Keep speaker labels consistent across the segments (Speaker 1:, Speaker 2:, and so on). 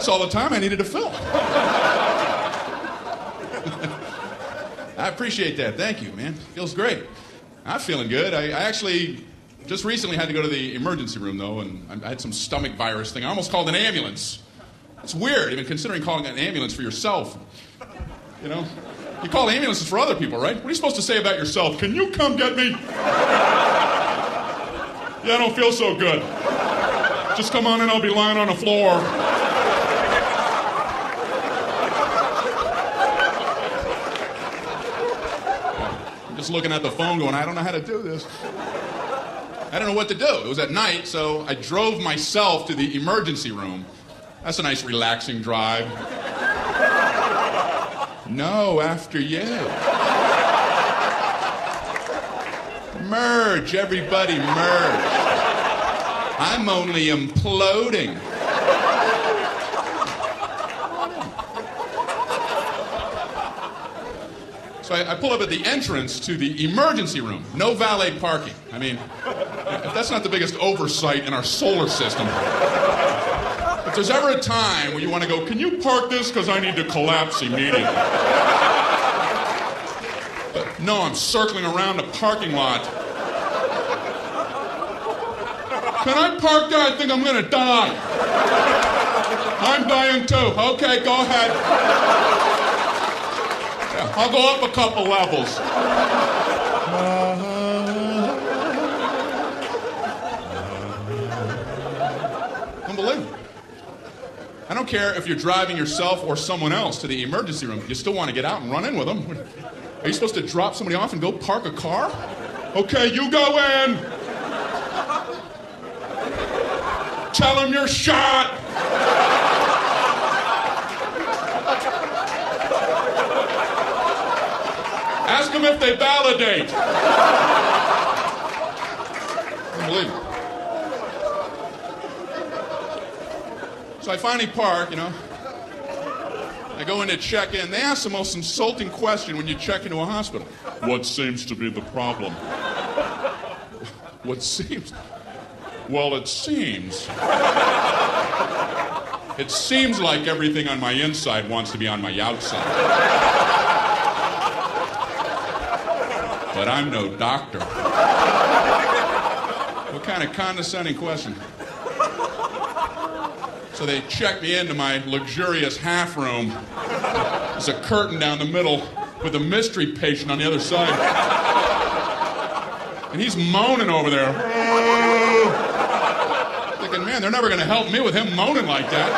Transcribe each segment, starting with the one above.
Speaker 1: parts all the time. I needed to fill. I appreciate that. Thank you, man. Feels great. I'm feeling good. I actually just recently had to go to the emergency room, though, and I had some stomach virus thing. I almost called an ambulance. It's weird, even considering calling an ambulance for yourself. You know? You call ambulances for other people, right? What are you supposed to say about yourself? Can you come get me? Yeah, I don't feel so good. Just come on in, I'll be lying on the floor. I'm just looking at the phone going, I don't know how to do this. I don't know what to do. It was at night, so I drove myself to the emergency room. That's a nice relaxing drive. No, after you. Merge, everybody merge. I'm only imploding. So I pull up at the entrance to the emergency room. No valet parking. I mean, if that's not the biggest oversight in our solar system. If there's ever a time where you want to go, can you park this because I need to collapse immediately? But no, I'm circling around the parking lot. Can I park there? I think I'm going to die. I'm dying too. Okay, go ahead. Yeah, I'll go up a couple levels. Unbelievable. I don't care if you're driving yourself or someone else to the emergency room. You still want to get out and run in with them. Are you supposed to drop somebody off and go park a car? Okay, you go in. Tell him you're shot. Ask them if they validate. Unbelievable. So I finally park, you know. I go in to check in. They ask the most insulting question when you check into a hospital. What seems to be the problem? What seems? Well, it seems. It seems like everything on my inside wants to be on my outside. But I'm no doctor. What kind of condescending question? So they check me into my luxurious half room. There's a curtain down the middle with a mystery patient on the other side. And he's moaning over there. Thinking, man, they're never going to help me with him moaning like that.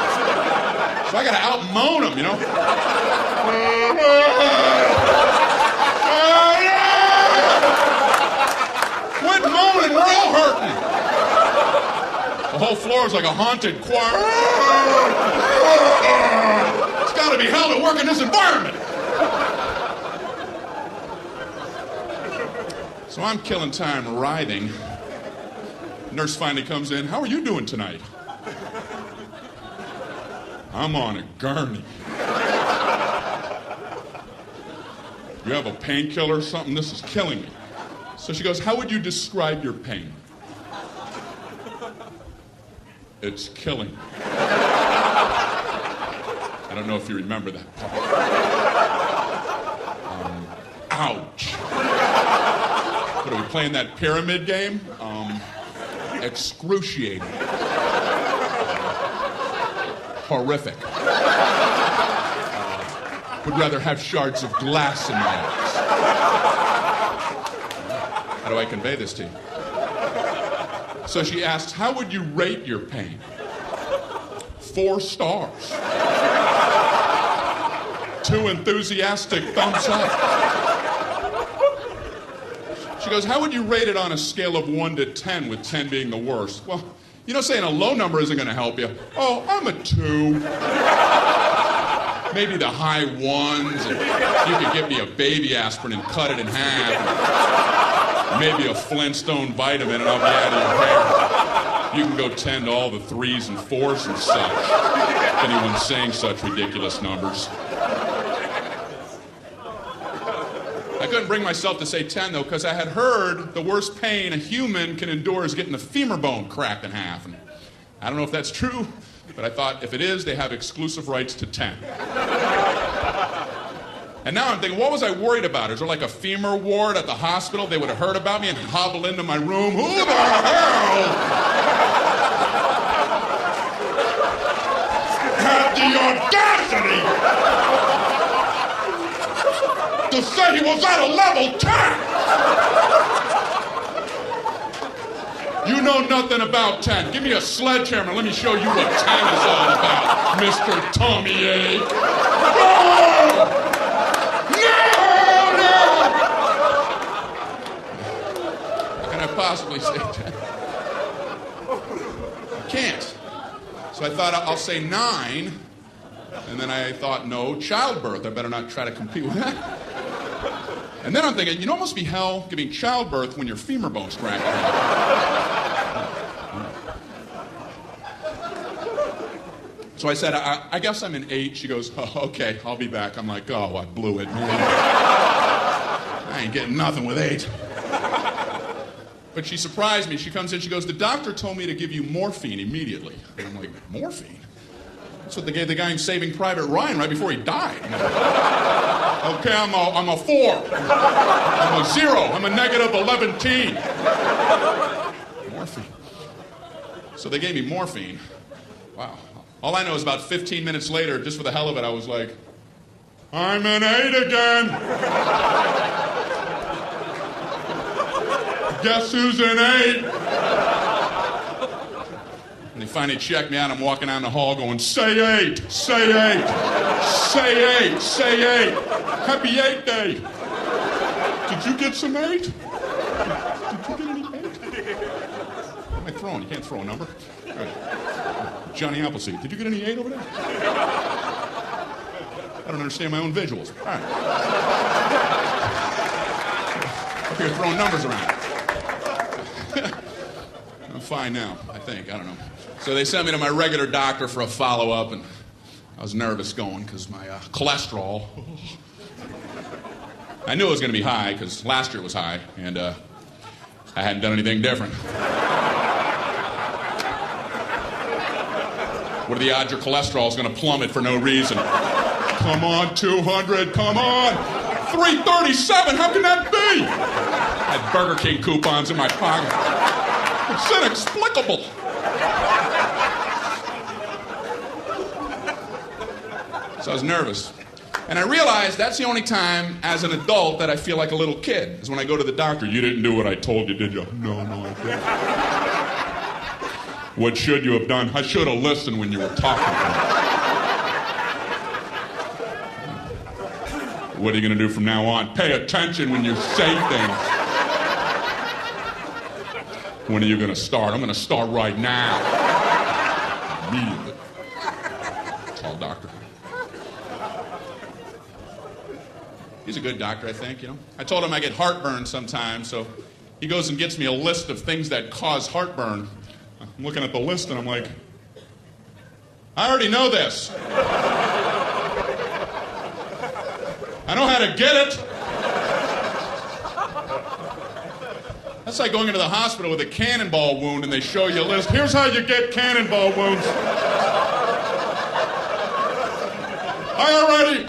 Speaker 1: So I got to out-moan him, you know? Quit moaning, we're all hurting. The whole floor is like a haunted choir. It's got to be hell to work in this environment. So I'm killing time writhing. Nurse finally comes in. How are you doing tonight? I'm on a gurney. You have a painkiller or something? This is killing me. So she goes, how would you describe your pain? It's killing me. I don't know if you remember that part. Ouch. What, are we playing that pyramid game? Excruciating. Horrific. Would rather have shards of glass in my eyes. How do I convey this to you? So she asks, how would you rate your pain? 4 stars. 2 enthusiastic thumbs up. She goes, how would you rate it on a scale of 1 to 10, with 10 being the worst? Well, you know, saying a low number isn't going to help you. Oh, I'm a 2. Maybe the high 1s. And you could give me a baby aspirin and cut it in half. Maybe a Flintstone vitamin and I'll be out of your hair. You can go 10 to all the 3s and 4s and such. If anyone's saying such ridiculous numbers. I couldn't bring myself to say 10, though, because I had heard the worst pain a human can endure is getting the femur bone cracked in half. And I don't know if that's true, But I thought, if it is, they have exclusive rights to 10. And now I'm thinking, what was I worried about? Is there like a femur ward at the hospital? They would have heard about me and hobble into my room. Who the hell had the audacity to say he was at a level 10? You know nothing about 10. Give me a sledgehammer. Let me show you what 10 is all about, Mr. Tommy A. No! Possibly say 10. I can't. So I thought I'll say 9, and then I thought, no, childbirth. I better not try to compete with that. And then I'm thinking, you know what must be hell giving childbirth when your femur bone's cracked. So I said, I guess I'm in 8. She goes, oh, okay, I'll be back. I'm like, oh, I blew it, man. I ain't getting nothing with 8. But she surprised me. She comes in, she goes, the doctor told me to give you morphine immediately. And I'm like, morphine? That's what they gave the guy in Saving Private Ryan right before he died. Okay, I'm a 4. I'm a 0. I'm a negative 11-teen. Morphine. So they gave me morphine. Wow. All I know is about 15 minutes later, just for the hell of it, I was like, I'm an 8 again. Guess who's an 8? And they finally checked me out. I'm walking down the hall going, say 8, say 8, say 8, say 8. Happy 8 day. Did you get some 8? Did you get any 8? What am I throwing? You can't throw a number. All right. Johnny Appleseed, did you get any 8 over there? I don't understand my own visuals. All right. Up here throwing numbers around. I'm fine now, I think. I don't know. So they sent me to my regular doctor for a follow-up, and I was nervous going because my cholesterol. I knew it was going to be high because last year it was high, and I hadn't done anything different. What are the odds your cholesterol is going to plummet for no reason? Come on, 200, come on! 337, how can that be? I had Burger King coupons in my pocket. It's inexplicable. So I was nervous. And I realized that's the only time as an adult that I feel like a little kid, is when I go to the doctor. You didn't do what I told you, did you? No, I didn't. What should you have done? I should have listened when you were talking to me. What are you going to do from now on? Pay attention when you say things. When are you going to start? I'm going to start right now. Immediately. Tall doctor. He's a good doctor, I think, you know. I told him I get heartburn sometimes, so he goes and gets me a list of things that cause heartburn. I'm looking at the list and I'm like, I already know this. I know how to get it. That's like going into the hospital with a cannonball wound and they show you a list. Here's how you get cannonball wounds.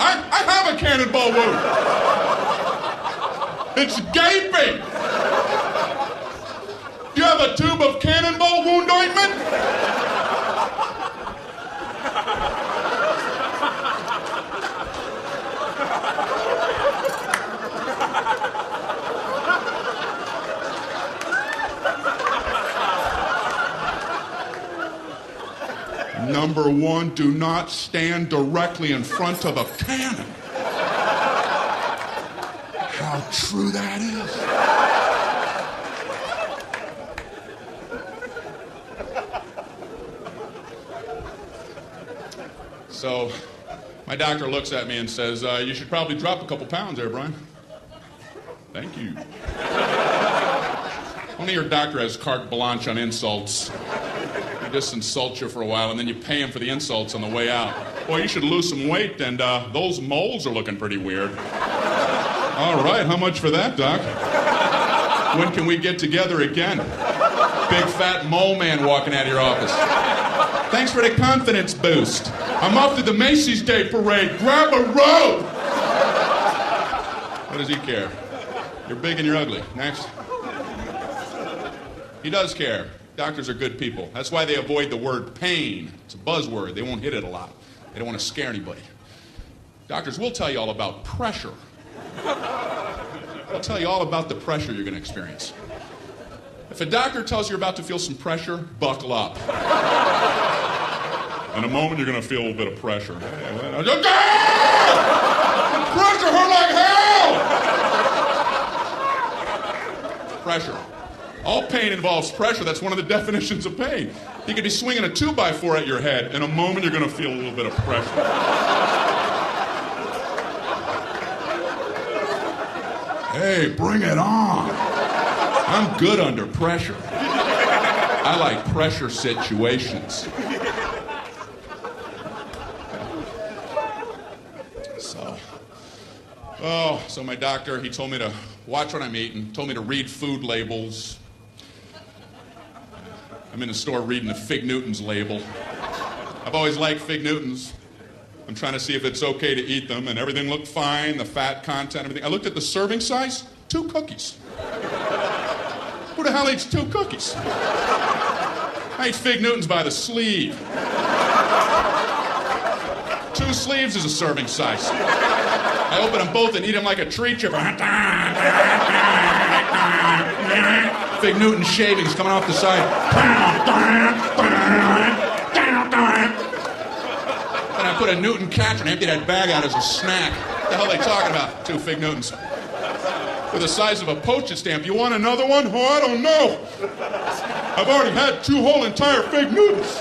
Speaker 1: I have a cannonball wound. It's gaping. Do you have a tube of cannonball wound ointment? Number 1, do not stand directly in front of a cannon. How true that is. So, my doctor looks at me and says, you should probably drop a couple pounds there, Brian. Thank you. Only your doctor has carte blanche on insults. Just insult you for a while, and then you pay him for the insults on the way out. Boy, you should lose some weight, and those moles are looking pretty weird. All right, how much for that, Doc? When can we get together again? Big fat mole man walking out of your office. Thanks for the confidence boost. I'm off to the Macy's Day Parade. Grab a rope! What does he care? You're big and you're ugly. Next. He does care. Doctors are good people. That's why they avoid the word pain. It's a buzzword. They won't hit it a lot. They don't want to scare anybody. Doctors will tell you all about pressure. They'll tell you all about the pressure you're going to experience. If a doctor tells you you're about to feel some pressure, buckle up. In a moment, you're going to feel a little bit of pressure. Pressure hurt like hell! Pressure. All pain involves pressure. That's one of the definitions of pain. You could be swinging a 2x4 at your head. In a moment, you're going to feel a little bit of pressure. Hey, bring it on. I'm good under pressure. I like pressure situations. So my doctor, he told me to watch what I'm eating, told me to read food labels. I'm in the store reading the Fig Newtons label. I've always liked Fig Newtons. I'm trying to see if it's okay to eat them, and everything looked fine, the fat content, everything. I looked at the serving size, 2 cookies. Who the hell eats 2 cookies? I eat Fig Newtons by the sleeve. 2 sleeves is a serving size. I open them both and eat them like a tree chipper. Fig Newton shavings coming off the side. And I put a Newton catcher and empty that bag out as a snack. What the hell are they talking about? 2 Fig Newtons. They're the size of a postage stamp. You want another one? Oh, I don't know. I've already had 2 whole entire Fig Newtons.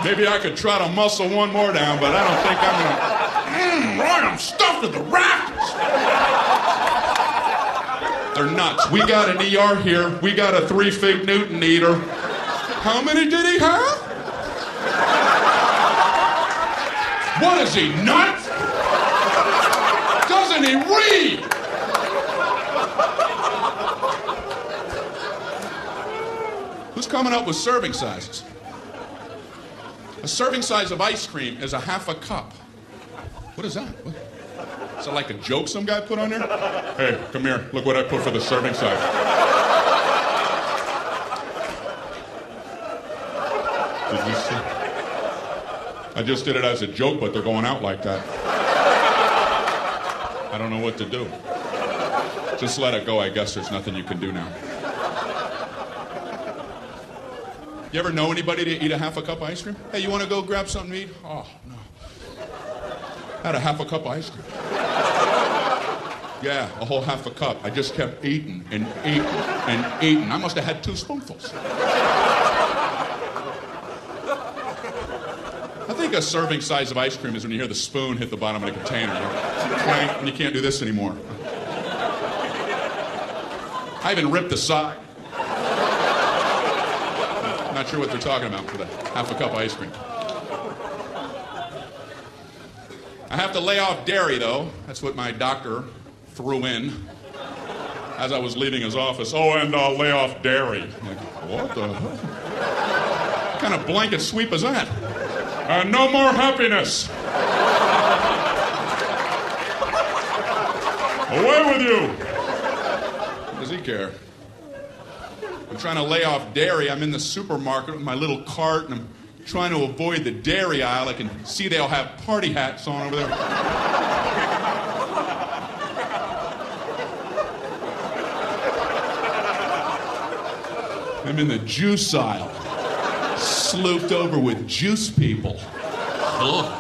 Speaker 1: Maybe I could try to muscle one more down, but I don't think I'm gonna. Right, I'm stuffed to the rafters. They're nuts. We got an ER here. We got a 3 Fig Newton eater. How many did he have? What is he, nuts? Doesn't he read? Who's coming up with serving sizes? A serving size of ice cream is a half a cup. What is that? What? Is that like a joke some guy put on there? Hey, come here. Look what I put for the serving size. Did you see? I just did it as a joke, but they're going out like that. I don't know what to do. Just let it go. I guess there's nothing you can do now. You ever know anybody to eat a half a cup of ice cream? Hey, you want to go grab something to eat? Oh, no. I had a half a cup of ice cream. Yeah, a whole half a cup. I just kept eating and eating and eating. I must have had 2 spoonfuls. I think a serving size of ice cream is when you hear the spoon hit the bottom of the container. Clank, and you can't do this anymore. I even ripped the side. Not sure what they're talking about for the half a cup of ice cream. I have to lay off dairy, though. That's what my doctor threw in as I was leaving his office. Oh, and lay off dairy. I'm like, what the hell? What kind of blanket sweep is that? No more happiness. Away with you. What does he care? I'm trying to lay off dairy. I'm in the supermarket with my little cart, and I'm trying to avoid the dairy aisle. I can see they all have party hats on over there. I'm in the juice aisle, slooped over with juice people. Ugh.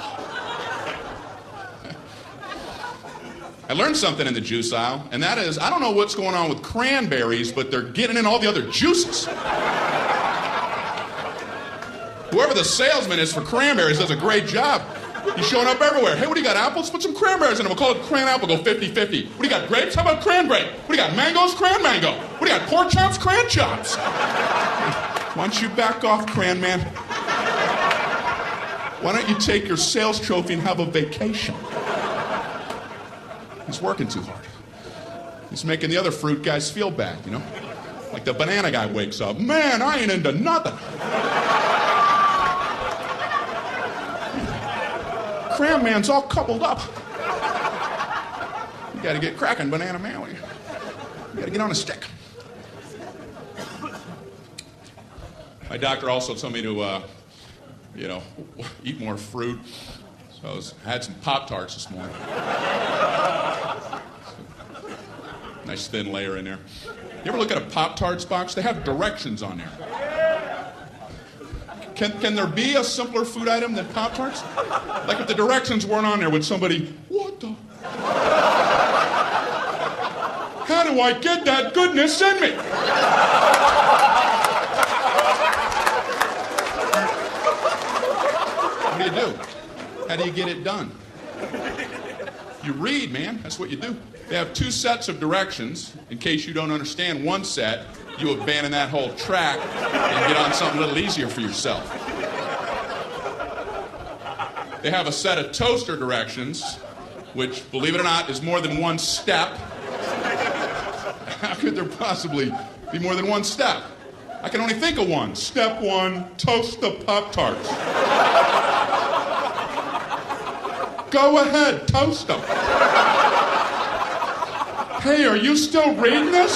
Speaker 1: I learned something in the juice aisle, and that is, I don't know what's going on with cranberries, but they're getting in all the other juices. Whoever the salesman is for cranberries does a great job. He's showing up everywhere. Hey, what do you got, apples? Put some cranberries in them. We'll call it cran apple, go 50-50. What do you got, grapes? How about cran grape? What do you got, mangoes? Cran mango. What do you got, pork chops? Cran chops. Why don't you back off, cran man? Why don't you take your sales trophy and have a vacation? He's working too hard. He's making the other fruit guys feel bad, you know? Like the banana guy wakes up, man, I ain't into nothing. Cram man's all coupled up. You gotta get cracking, banana man. You gotta get on a stick. My doctor also told me to, eat more fruit. So I had some Pop-Tarts this morning. Nice thin layer in there. You ever look at a Pop-Tarts box? They have directions on there. Can there be a simpler food item than Pop-Tarts? Like if the directions weren't on there, would somebody, what the? How do I get that goodness in me? What do you do? How do you get it done? You read, man. That's what you do. They have 2 sets of directions. In case you don't understand one set, you abandon that whole track and get on something a little easier for yourself. They have a set of toaster directions, which, believe it or not, is more than 1 step. How could there possibly be more than 1 step? I can only think of one. Step 1, toast the Pop-Tarts. Go ahead, toast them. Hey, are you still reading this?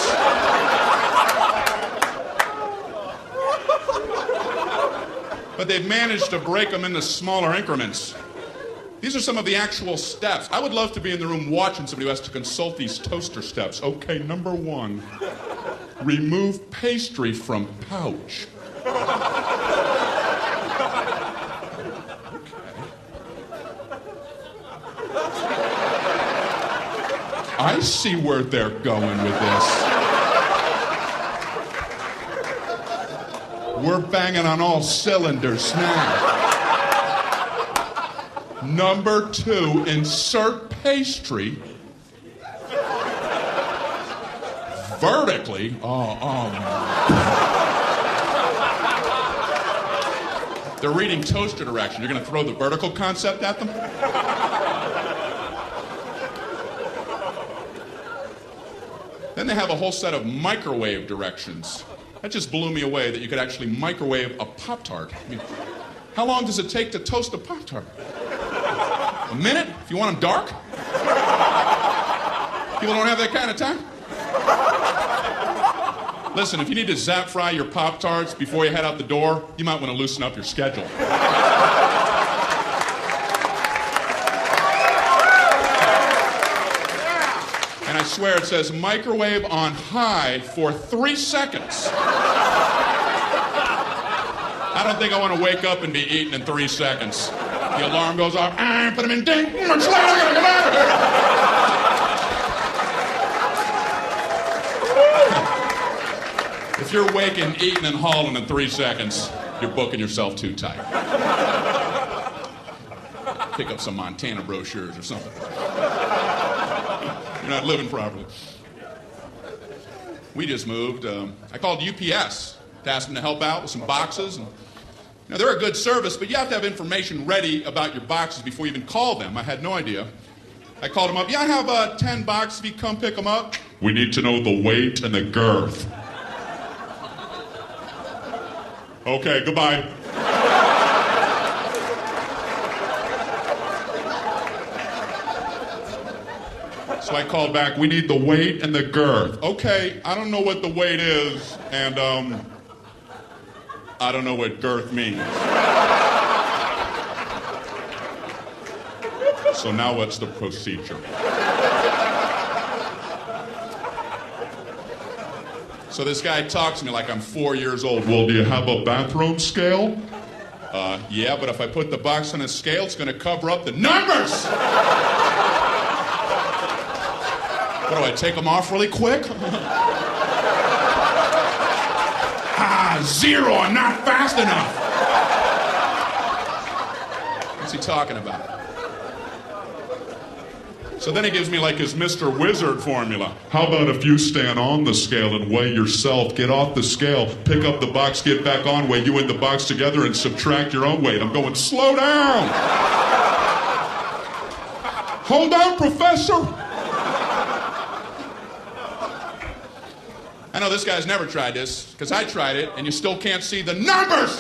Speaker 1: But they've managed to break them into smaller increments. These are some of the actual steps. I would love to be in the room watching somebody who has to consult these toaster steps. Okay, number 1, remove pastry from pouch. I see where they're going with this. We're banging on all cylinders now. Number 2, insert pastry vertically. They're reading toaster direction. You're going to throw the vertical concept at them? Then they have a whole set of microwave directions. That just blew me away that you could actually microwave a Pop-Tart. I mean, how long does it take to toast a Pop-Tart? A minute? If you want them dark? People don't have that kind of time? Listen, if you need to zap fry your Pop-Tarts before you head out the door, you might want to loosen up your schedule. And I swear it says microwave on high for 3 seconds. I don't think I want to wake up and be eating in 3 seconds. The alarm goes off. Put them in ding. Much later, I gotta get out of here. If you're waking, eating, and hauling in 3 seconds, you're booking yourself too tight. Pick up some Montana brochures or something. You're not living properly. We just moved. I called UPS to ask them to help out with some boxes. Now, they're a good service, but you have to have information ready about your boxes before you even call them. I had no idea. I called them up. Yeah, I have 10 boxes. If you come pick them up. We need to know the weight and the girth. Okay, goodbye. So I called back. We need the weight and the girth. Okay, I don't know what the weight is, and I don't know what girth means. So now what's the procedure? So this guy talks to me like I'm 4 years old. Well, do you have a bathroom scale? Yeah, but if I put the box on a scale, it's going to cover up the numbers! What do I take them off really quick? 0, I'm not fast enough. What's he talking about? So then he gives me like his Mr. Wizard formula. How about if you stand on the scale and weigh yourself, get off the scale, pick up the box, get back on, weigh you and the box together and subtract your own weight. I'm going, slow down. Hold on, Professor. I know this guy's never tried this, because I tried it, and you still can't see the numbers!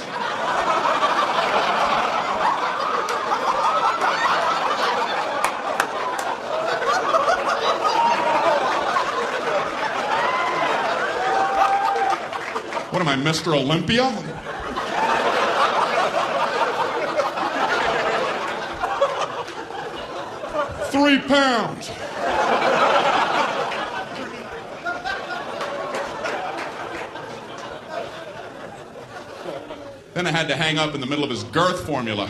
Speaker 1: What am I, Mr. Olympia? £3. Then I had to hang up in the middle of his girth formula.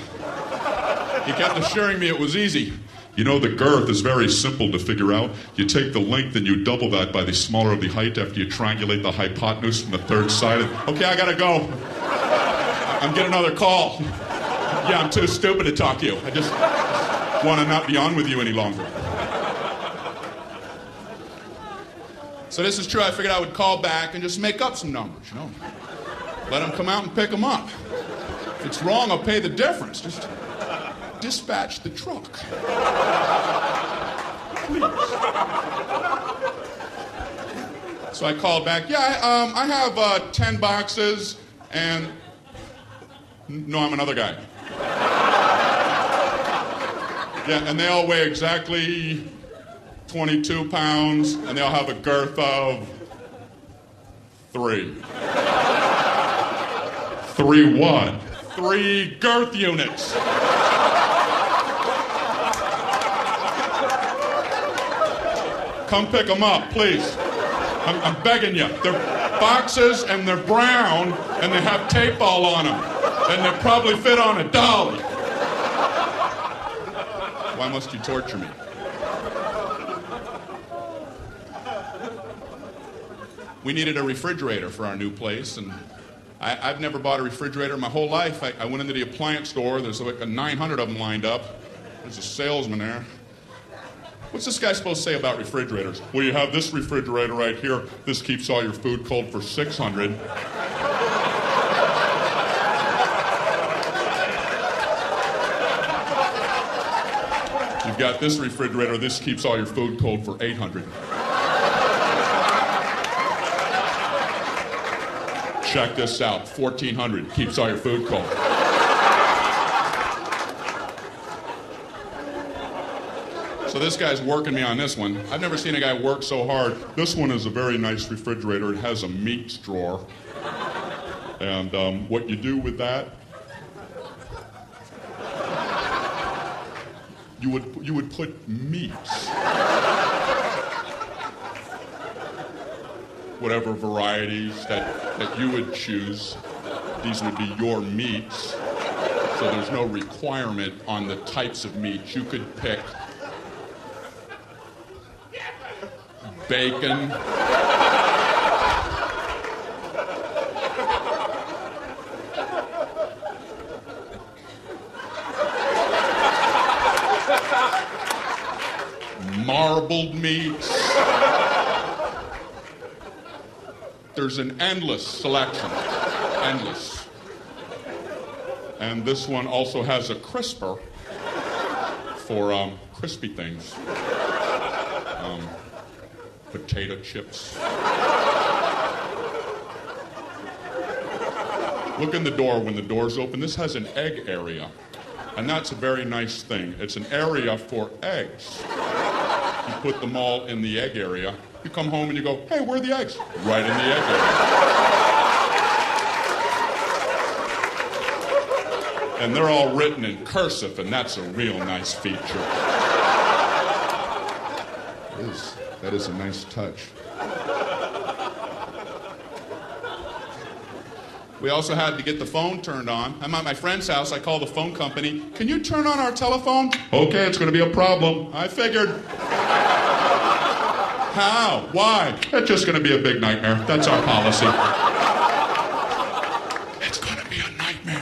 Speaker 1: He kept assuring me it was easy. You know, the girth is very simple to figure out. You take the length and you double that by the smaller of the height after you triangulate the hypotenuse from the third side. Okay, I gotta go. I'm getting another call. Yeah, I'm too stupid to talk to you. I just want to not be on with you any longer. So this is true. I figured I would call back and just make up some numbers, you know. Let them come out and pick them up. If it's wrong, I'll pay the difference. Just dispatch the truck. Please. So I called back. Yeah, I have 10 boxes and... No, I'm another guy. Yeah, and they all weigh exactly 22 pounds, and they all have a girth of 3. 3 what? 3 girth units. Come pick them up, please. I'm begging you. They're boxes, and they're brown, and they have tape all on them. And they probably fit on a dolly. Why must you torture me? We needed a refrigerator for our new place, and I've never bought a refrigerator my whole life. I went into the appliance store. There's like 900 of them lined up. There's a salesman there. What's this guy supposed to say about refrigerators? Well, you have this refrigerator right here. This keeps all your food cold for 600. You've got this refrigerator. This keeps all your food cold for 800. Check this out. 1400 keeps all your food cold. So this guy's working me on this one. I've never seen a guy work so hard. This one is a very nice refrigerator. It has a meats drawer. And what you do with that, you would put meats. Whatever varieties that you would choose, these would be your meats. So there's no requirement on the types of meats. You could pick bacon, marbled meats. There's an endless selection. Endless. And this one also has a crisper for crispy things. Potato chips. Look in the door when the door's open. This has an egg area. And that's a very nice thing. It's an area for eggs. You put them all in the egg area. You come home and you go, hey, where are the eggs? Right in the egg area. And they're all written in cursive, and that's a real nice feature. That is a nice touch. We also had to get the phone turned on. I'm at my friend's house. I call the phone company. Can you turn on our telephone? Okay, it's going to be a problem. I figured. How? Why? It's just going to be a big nightmare. That's our policy. It's going to be a nightmare.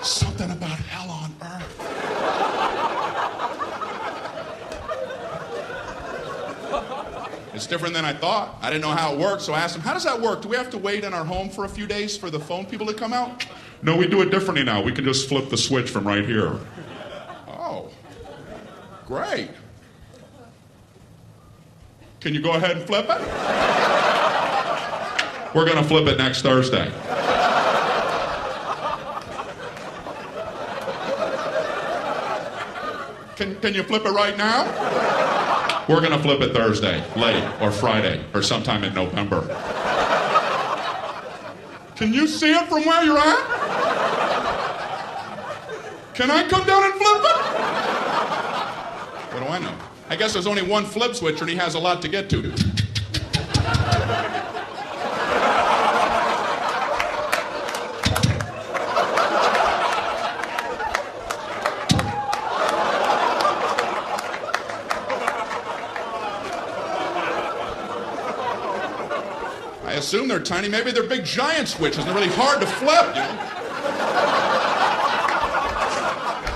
Speaker 1: Something about hell on earth. It's different than I thought. I didn't know how it worked, so I asked him, how does that work? Do we have to wait in our home for a few days for the phone people to come out? No, we do it differently now. We can just flip the switch from right here. Oh, great. Can you go ahead and flip it?
Speaker 2: We're going to flip it next Thursday.
Speaker 1: Can you flip it right now?
Speaker 2: We're going to flip it Thursday, late, or Friday, or sometime in November.
Speaker 1: Can you see it from where you're at? Can I come down and flip it? What do I know? I guess there's only one flip switch and he has a lot to get to. I assume they're tiny. Maybe they're big giant switches and they're really hard to flip, you know?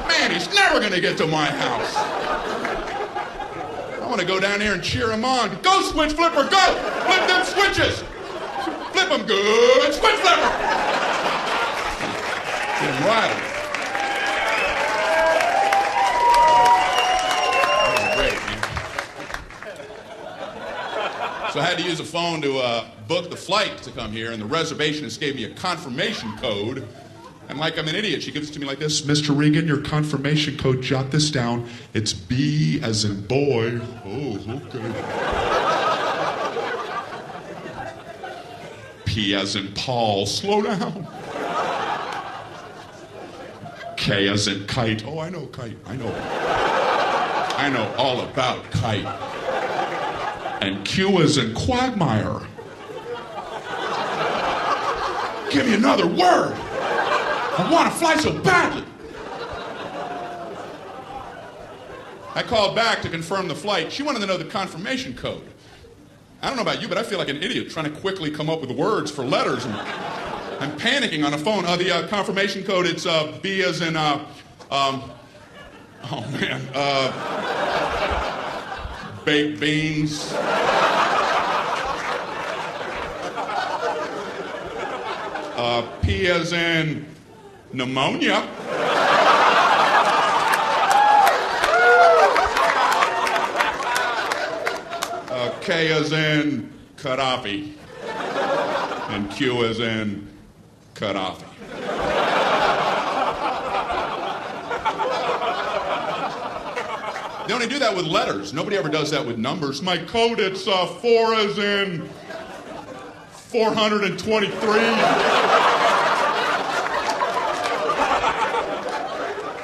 Speaker 1: Man, he's never going to get to my house. I want to go down here and cheer him on. Go, switch flipper, go! Flip them switches! Flip them good, switch flipper! Get him rattled. So I had to use a phone to book the flight to come here, and the reservationist gave me a confirmation code. And like I'm an idiot, she gives it to me like this.
Speaker 2: Mr. Regan, your confirmation code, jot this down. It's B as in boy. Oh, okay. P as in Paul. Slow down. K as in kite.
Speaker 1: Oh, I know kite. I know all about kite.
Speaker 2: And Q as in quagmire.
Speaker 1: Give me another word. I want to fly so badly. I called back to confirm the flight. She wanted to know the confirmation code. I don't know about you, but I feel like an idiot trying to quickly come up with words for letters. And I'm panicking on the phone. The confirmation code, it's B as in, baked beans. P as in pneumonia. K as in Gaddafi. And Q as in Gaddafi. They only do that with letters. Nobody ever does that with numbers. My code, it's 4 as in 423.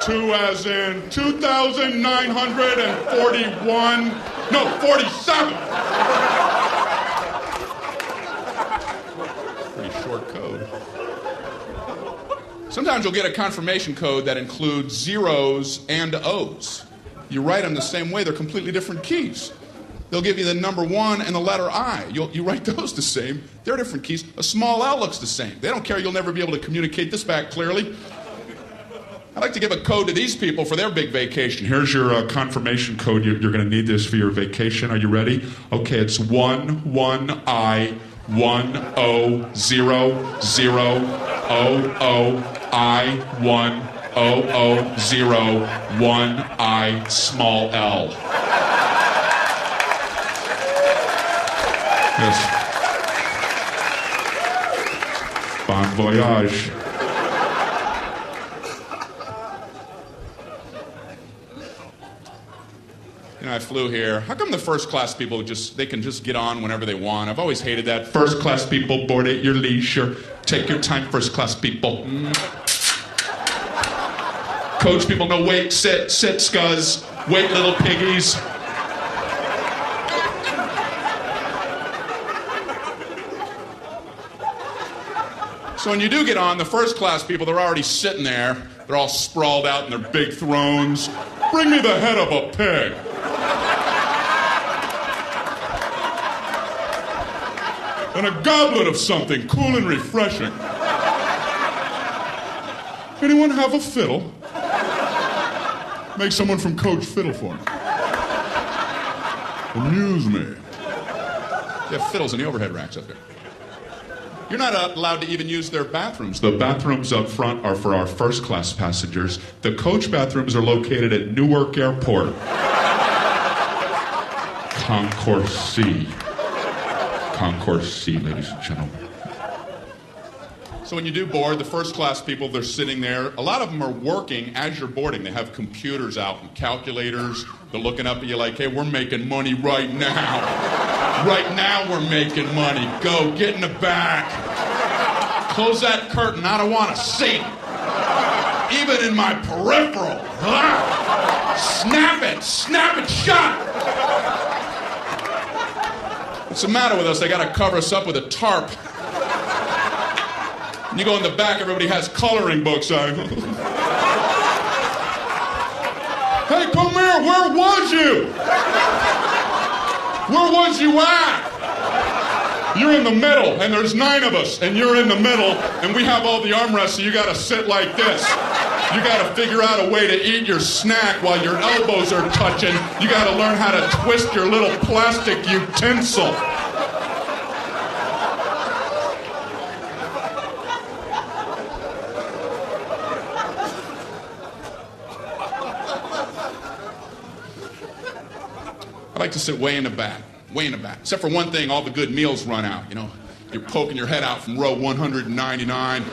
Speaker 1: 2 as in 2,941. No, 47. Pretty short code. Sometimes you'll get a confirmation code that includes zeros and O's. You write them the same way, they're completely different keys. They'll give you the number 1 and the letter I. You write those the same. They're different keys. A small L looks the same. They don't care. You'll never be able to communicate this back clearly. I'd like to give a code to these people for their big vacation.
Speaker 2: Here's your confirmation code. You're going to need this for your vacation. Are you ready? Okay, it's 110000I10001I small L. Yes. Bon voyage.
Speaker 1: You know, I flew here. How come the first class people they can just get on whenever they want? I've always hated that.
Speaker 2: First class people, board at your leisure. Take your time, first class people. Coach people, no wait, sit, scuzz. Wait, little piggies.
Speaker 1: So when you do get on, the first class people, they're already sitting there. They're all sprawled out in their big thrones. Bring me the head of a pig. And a goblet of something cool and refreshing. Anyone have a fiddle? Make someone from Coach fiddle for me. Amuse me. They have fiddles in the overhead racks up there. You're not allowed to even use their bathrooms.
Speaker 2: The bathrooms up front are for our first class passengers. The coach bathrooms are located at Newark Airport. Concourse C. Concourse C, ladies and gentlemen.
Speaker 1: So when you do board, the first class people, they're sitting there. A lot of them are working as you're boarding. They have computers out and calculators. They're looking up at you like, hey, we're making money right now. Right now we're making money. Go, get in the back. Close that curtain. I don't want to see it. Even in my peripheral. Snap it shut. What's the matter with us? They got to cover us up with a tarp. And you go in the back, everybody has coloring books on. Hey, come here, where was you? Where was you at? You're in the middle, and there's 9 of us, and you're in the middle, and we have all the armrests, so you gotta sit like this. You gotta figure out a way to eat your snack while your elbows are touching. You gotta learn how to twist your little plastic utensil. I like to sit way in the back. Except for one thing, all the good meals run out, you know. You're poking your head out from row 199.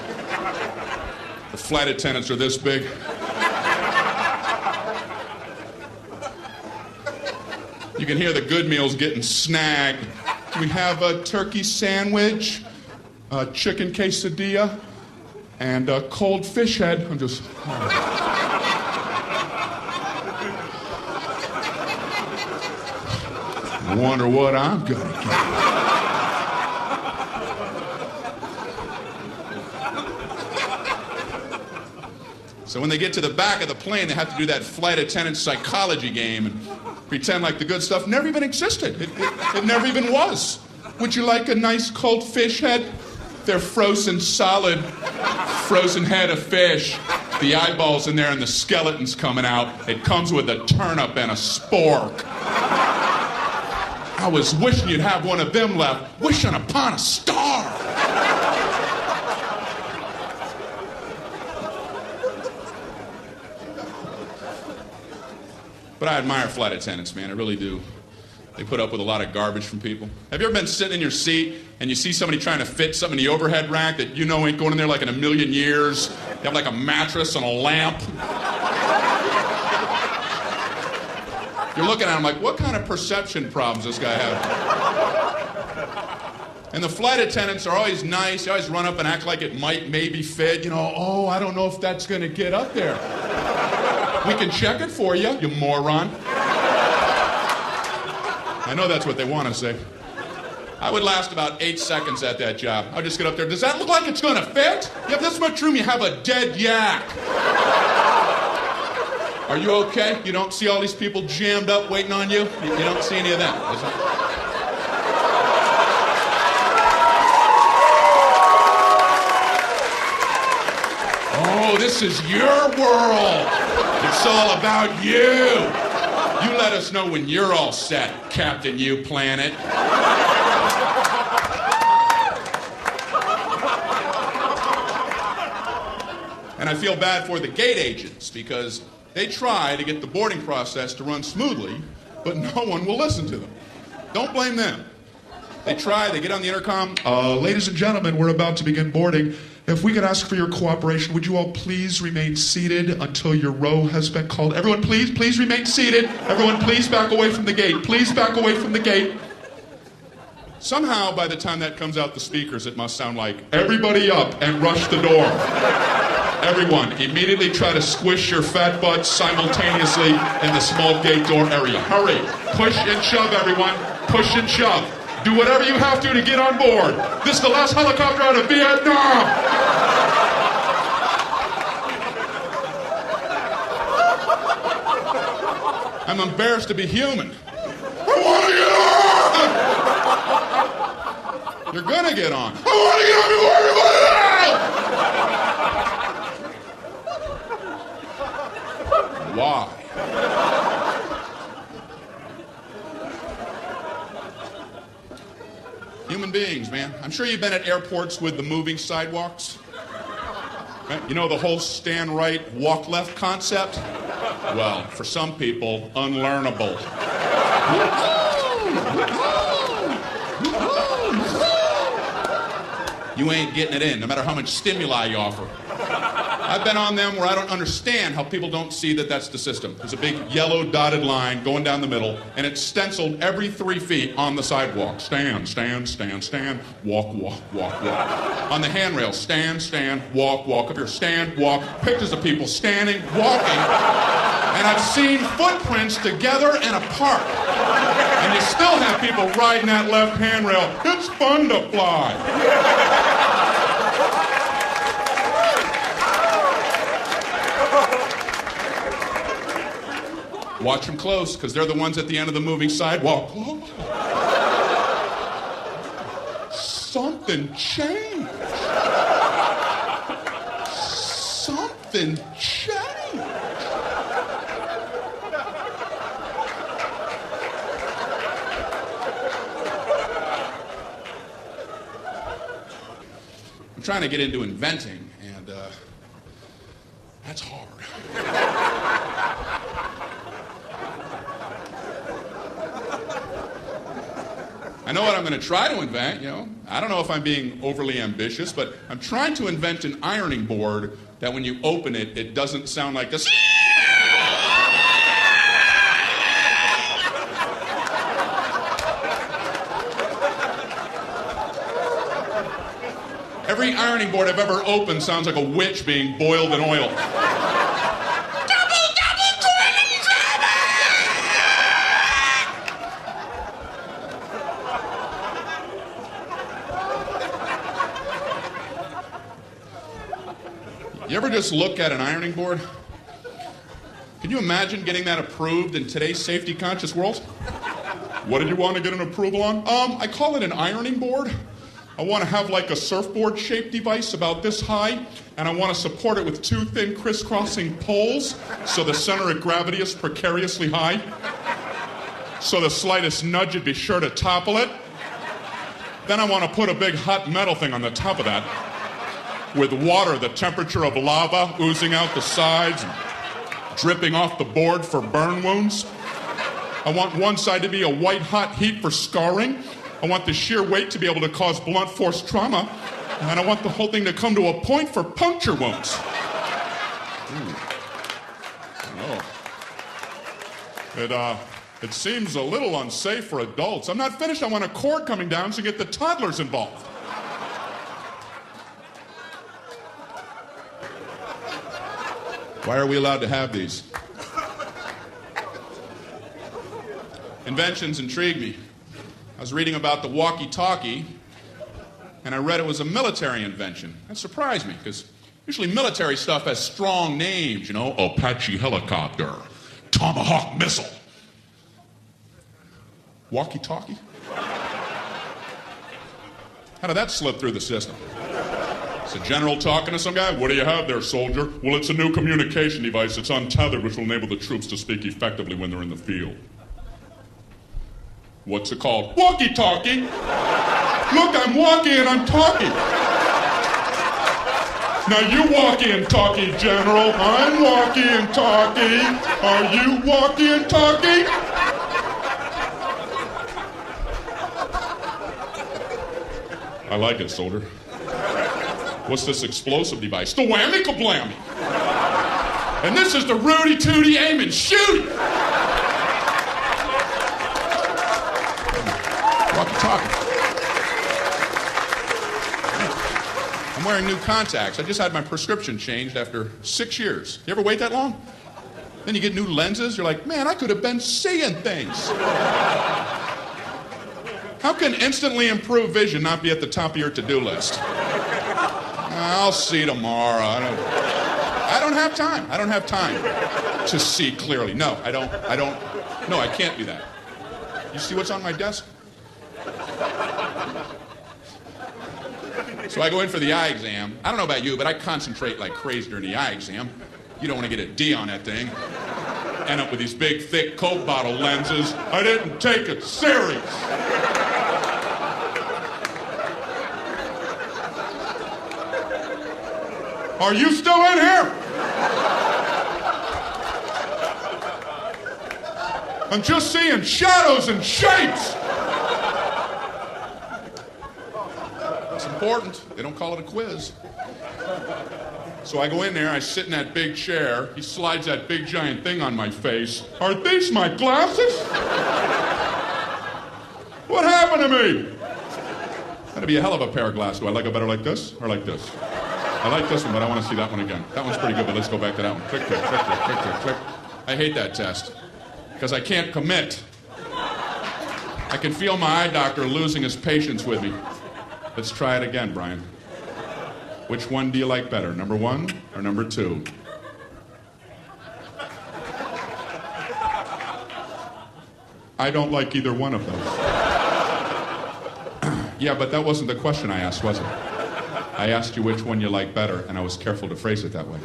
Speaker 1: The flight attendants are this big. You can hear the good meals getting snagged. We have a turkey sandwich, a chicken quesadilla, and a cold fish head. I'm just... I wonder what I'm gonna get. So when they get to the back of the plane, they have to do that flight attendant psychology game and pretend like the good stuff never even existed. It never even was. Would you like a nice cold fish head? They're frozen solid, frozen head of fish. The eyeballs in there and the skeleton's coming out. It comes with a turnip and a spork. I was wishing you'd have one of them left, wishing upon a star. But I admire flight attendants, man, I really do. They put up with a lot of garbage from people. Have you ever been sitting in your seat and you see somebody trying to fit something in the overhead rack that you know ain't going in there like in a million years? You have like a mattress and a lamp. You're looking at him like, what kind of perception problems does this guy have? And the flight attendants are always nice. They always run up and act like it might maybe fit. You know, oh, I don't know if that's going to get up there. We can check it for you, you moron. I know that's what they want to say. I would last about 8 seconds at that job. I'd just get up there. Does that look like it's going to fit? You have this much room, you have a dead yak. Are you okay? You don't see all these people jammed up waiting on you? You don't see any of that. Oh, this is your world. It's all about you. You let us know when you're all set, Captain You Planet. And I feel bad for the gate agents because they try to get the boarding process to run smoothly, but no one will listen to them. Don't blame them. They try, they get on the intercom.
Speaker 2: Ladies and gentlemen, we're about to begin boarding. If we could ask for your cooperation, would you all please remain seated until your row has been called? Everyone, please remain seated. Everyone, please back away from the gate. Please back away from the gate.
Speaker 1: Somehow, by the time that comes out the speakers, it must sound like,
Speaker 2: everybody up and rush the door. Everyone, immediately try to squish your fat butts simultaneously in the small gate door area. Hurry. Push and shove, everyone. Push and shove. Do whatever you have to get on board. This is the last helicopter out of Vietnam.
Speaker 1: I'm embarrassed to be human.
Speaker 2: I want to get on!
Speaker 1: You're gonna get on.
Speaker 2: I want to get on before everybody else!
Speaker 1: Why? Human beings, man. I'm sure you've been at airports with the moving sidewalks. Right? You know the whole stand right, walk left concept? Well, for some people, unlearnable. you ain't getting it in, no matter how much stimuli you offer. I've been on them where I don't understand how people don't see that that's the system. There's a big yellow dotted line going down the middle, and it's stenciled every 3 feet on the sidewalk. Stand, stand, stand, stand, walk, walk, walk, walk. On the handrail, stand, stand, walk, walk. Up here, stand, walk. Pictures of people standing, walking, and I've seen footprints together and apart. And you still have people riding that left handrail. It's fun to fly. Watch them close, because they're the ones at the end of the moving sidewalk. Something changed. Something changed. I'm trying to get into inventing, and that's hard. I know what I'm going to try to invent, I don't know if I'm being overly ambitious, but I'm trying to invent an ironing board that when you open it, it doesn't sound like this. Every ironing board I've ever opened sounds like a witch being boiled in oil. You ever just look at an ironing board? Can you imagine getting that approved in today's safety-conscious world? What did you want to get an approval on? I call it an ironing board. I want to have like a surfboard-shaped device about this high, and I want to support it with 2 thin crisscrossing poles so the center of gravity is precariously high. So the slightest nudge would be sure to topple it. Then I want to put a big hot metal thing on the top of that, with water, the temperature of lava, oozing out the sides and dripping off the board for burn wounds. I want one side to be a white-hot heat for scarring. I want the sheer weight to be able to cause blunt force trauma. And I want the whole thing to come to a point for puncture wounds. It seems a little unsafe for adults. I'm not finished. I want a cord coming down to get the toddlers involved. Why are we allowed to have these? Inventions intrigue me. I was reading about the walkie-talkie, and I read it was a military invention. That surprised me, because usually military stuff has strong names, Apache helicopter, Tomahawk missile. Walkie-talkie? How did that slip through the system? It's a general talking to some guy. What do you have there, soldier? Well, it's a new communication device. It's untethered, which will enable the troops to speak effectively when they're in the field. What's it called? Walkie-talkie. Look, I'm walking and I'm talking. Now you walkie and talkie, General. I'm walkie and talkie. Are you walkie and talkie? I like it, soldier. What's this explosive device? The whammy-kablammy. And this is the Rudy-Tooty aim and shoot. Walkie-talkie. I'm wearing new contacts. I just had my prescription changed after 6 years. You ever wait that long? Then you get new lenses. You're like, man, I could have been seeing things. How can instantly improved vision not be at the top of your to-do list? I'll see tomorrow. I don't have time. I don't have time to see clearly. No, I don't. No, I can't do that. You see what's on my desk? So I go in for the eye exam. I don't know about you, but I concentrate like crazy during the eye exam. You don't want to get a D on that thing. End up with these big, thick Coke bottle lenses. I didn't take it serious. Are you still in here? I'm just seeing shadows and shapes. It's important. They don't call it a quiz. So I go in there, I sit in that big chair. He slides that big giant thing on my face. Are these my glasses? What happened to me? That'd be a hell of a pair of glasses. Do I like it better like this or like this? I like this one, but I want to see that one again. That one's pretty good, but let's go back to that one. Click, click, click, click, click, click, click. I hate that test because I can't commit. I can feel my eye doctor losing his patience with me. Let's try it again, Brian. Which one do you like better, number 1 or number 2? I don't like either one of those. Yeah, but that wasn't the question I asked, was it? I asked you which one you like better, and I was careful to phrase it that way.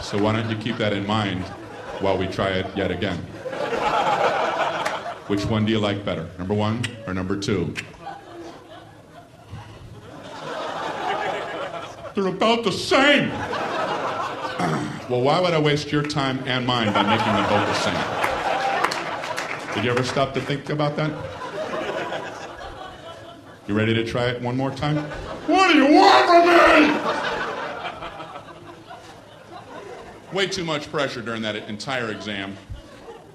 Speaker 1: So why don't you keep that in mind while we try it yet again? Which one do you like better, number 1 or number 2? They're about the same. Well, why would I waste your time and mine by making them both the same? Did you ever stop to think about that? You ready to try it one more time? What do you want from me? Way too much pressure during that entire exam.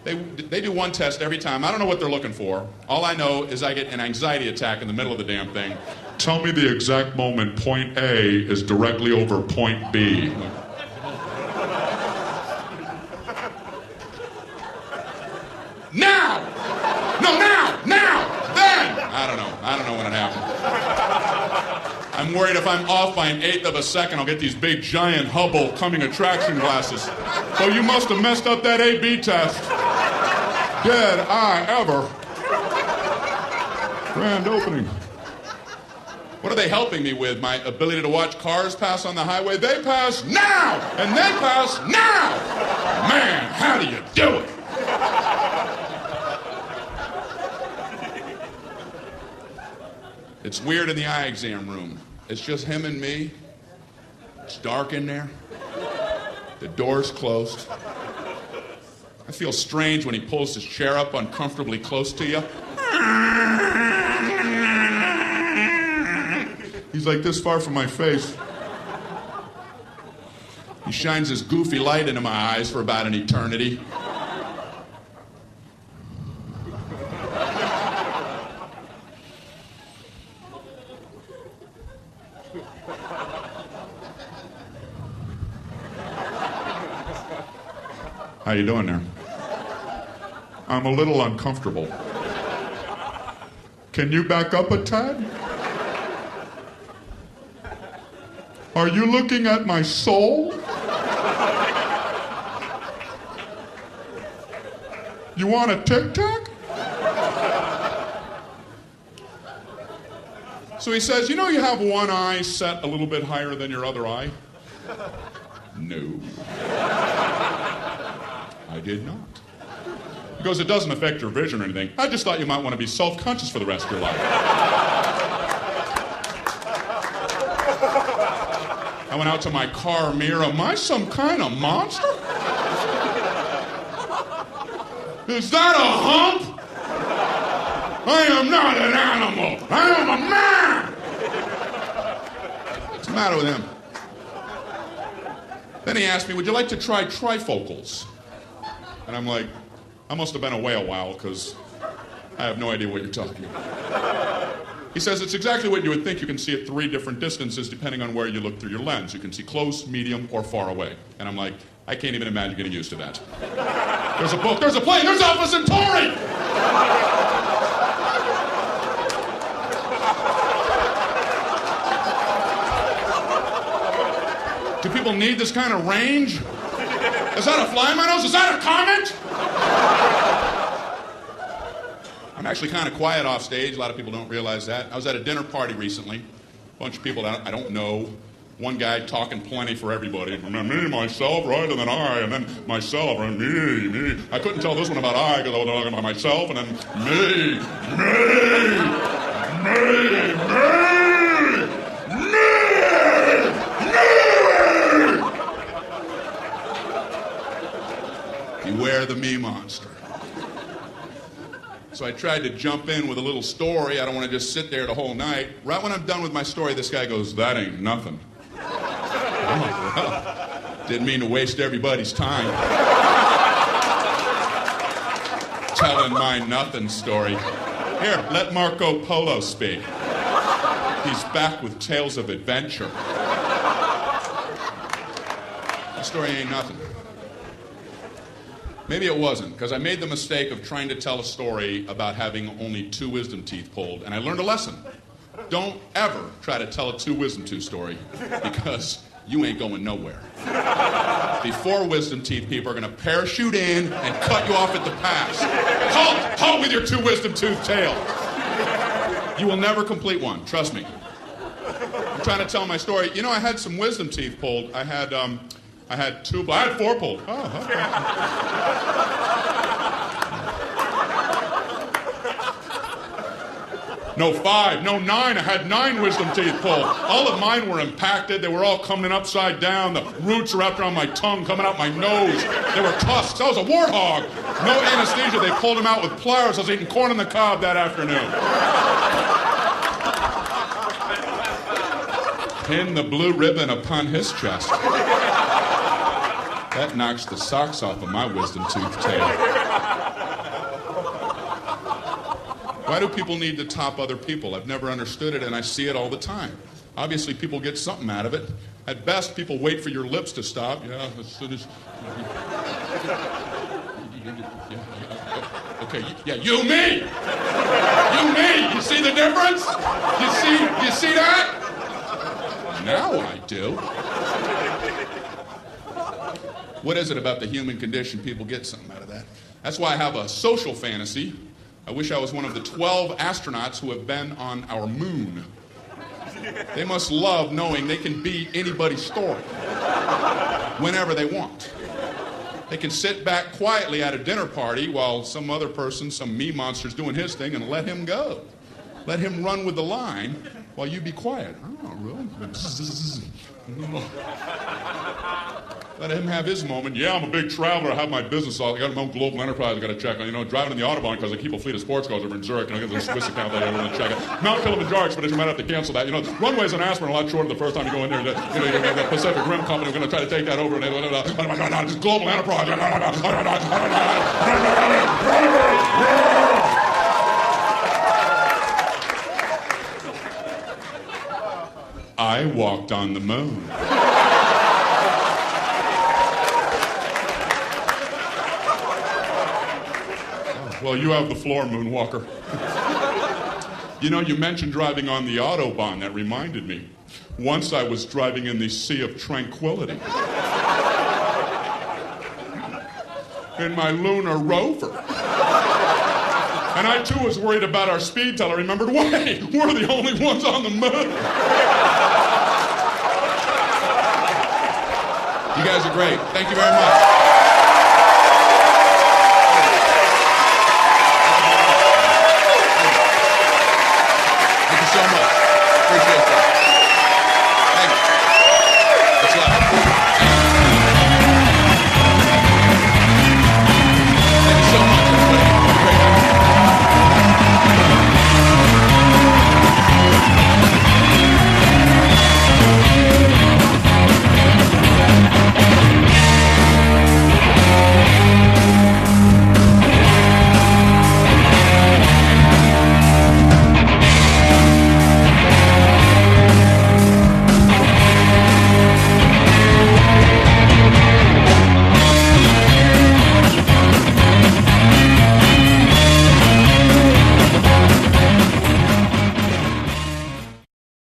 Speaker 1: They do one test every time. I don't know what they're looking for. All I know is I get an anxiety attack in the middle of the damn thing.
Speaker 2: Tell me the exact moment point A is directly over point B.
Speaker 1: Now! No, now! Then! I don't know when it happened. I'm worried if I'm off by 1/8 of a second, I'll get these big, giant Hubble coming attraction glasses. So you must have messed up that A-B test. Did I ever? Grand opening. What are they helping me with? My ability to watch cars pass on the highway? They pass now! And they pass now! Man, how do you do it? It's weird in the eye exam room. It's just him and me. It's dark in there. The door's closed. I feel strange when he pulls his chair up uncomfortably close to you. He's like this far from my face. He shines his goofy light into my eyes for about an eternity. How you doing there? I'm a little uncomfortable. Can you back up a tad? Are you looking at my soul? You want a Tic Tac? So he says, you know you have one eye set a little bit higher than your other eye? No. I did not. He goes, it doesn't affect your vision or anything. I just thought you might want to be self-conscious for the rest of your life. I went out to my car mirror. Am I some kind of monster? Is that a hump? I am not an animal. I am a man. What's the matter with him? Then he asked me, would you like to try trifocals? And I'm like, I must have been away a while because I have no idea what you're talking about. He says it's exactly what you would think. You can see at 3 different distances depending on where you look through your lens. You can see close, medium, or far away. And I'm like, I can't even imagine getting used to that. There's a book, there's a plane, there's Alpha Centauri! Do people need this kind of range? Is that a fly in my nose? Is that a comet? I'm actually kind of quiet off stage. A lot of people don't realize that. I was at a dinner party recently. A bunch of people I don't know. One guy talking plenty for everybody. Me, myself, right, and then I, and then myself, and me. I couldn't tell this one about I because I was talking about myself, and then me. Beware the me monster. So I tried to jump in with a little story. I don't want to just sit there the whole night. Right when I'm done with my story, this guy goes, "That ain't nothing." Oh, well, didn't mean to waste everybody's time telling my nothing story. Here, let Marco Polo speak. He's back with tales of adventure. The story ain't nothing. Maybe it wasn't, because I made the mistake of trying to tell a story about having only 2 wisdom teeth pulled, and I learned a lesson. Don't ever try to tell a 2 wisdom tooth story, because you ain't going nowhere. The 4 wisdom teeth people are going to parachute in and cut you off at the pass. Halt with your 2 wisdom tooth tale. You will never complete one, trust me. I'm trying to tell my story. You know, I had some wisdom teeth pulled. I had 4 pulled. Oh, okay. No 5, no 9. I had 9 wisdom teeth pulled. All of mine were impacted. They were all coming upside down. The roots were wrapped around my tongue, coming out my nose. They were tusks. I was a warthog. No anesthesia. They pulled them out with pliers. I was eating corn on the cob that afternoon. Pin the blue ribbon upon his chest. That knocks the socks off of my wisdom tooth tail. Why do people need to top other people? I've never understood it, and I see it all the time. Obviously, people get something out of it. At best, people wait for your lips to stop. Yeah, as soon as... Okay, yeah, you me! You me! You see the difference? You see that? Now I do. What is it about the human condition? People get something out of that. That's why I have a social fantasy. I wish I was one of the 12 astronauts who have been on our moon. They must love knowing they can be anybody's story whenever they want. They can sit back quietly at a dinner party while some other person, some me monster's doing his thing, and let him go. Let him run with the line while you be quiet. Oh, really? Let him have his moment. Yeah, I'm a big traveler. I have my business. I got my own global enterprise I got to check on. You know, driving in the Autobahn because I keep a fleet of sports cars over in Zurich, and I got a Swiss account that I want to check out. Mount Kilimanjaro expedition, might have to cancel that. You know, runways in Aspen are a lot shorter the first time you go in there. You know, the Pacific Rim Company are going to try to take that over, and this global enterprise. I walked on the moon. Well, you have the floor, Moonwalker. You know, you mentioned driving on the Autobahn. That reminded me. Once I was driving in the Sea of Tranquility in my lunar rover. And I, too, was worried about our speed till I remembered, wait, we're the only ones on the moon. You guys are great. Thank you very much.